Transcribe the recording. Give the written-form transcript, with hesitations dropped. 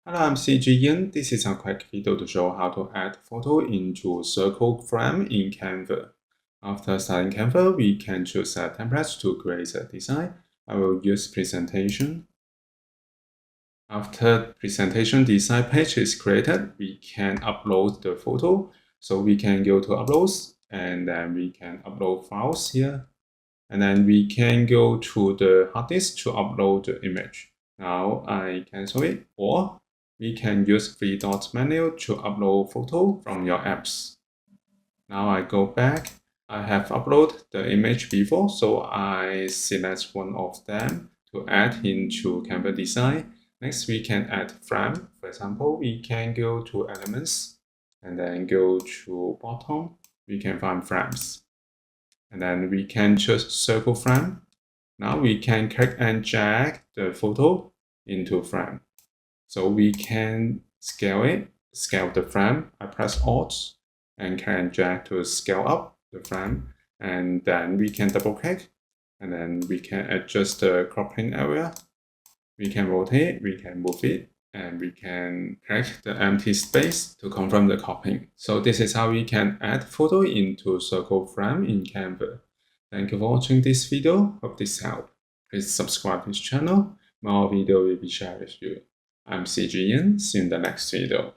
Hello, I'm CG Yin. This is a quick video to show how to add photo into circle frame in Canva. After starting Canva, we can choose a template to create a design. I will use presentation. After presentation design page is created, we can upload the photo. So we can go to uploads and then we can upload files here. And then we can go to the hard disk to upload the image. Now I cancel it, or we can use three dot menu to upload photo from your apps. Now I go back. I have uploaded the image before, so I select one of them to add into Canva design. Next, we can add frame. For example, we can go to elements and then go to bottom. We can find frames. And then we can choose circle frame. Now we can click and drag the photo into frame. So we can scale it, scale the frame. I press Alt and can drag to scale up the frame. And then we can double click and then we can adjust the cropping area. We can rotate, we can move it, and we can click the empty space to confirm the cropping. So this is how we can add photo into circle frame in Canva. Thank you for watching this video. Hope this helped. Please subscribe to this channel. More video will be shared with you. I'm CG Yin. See you in the next video.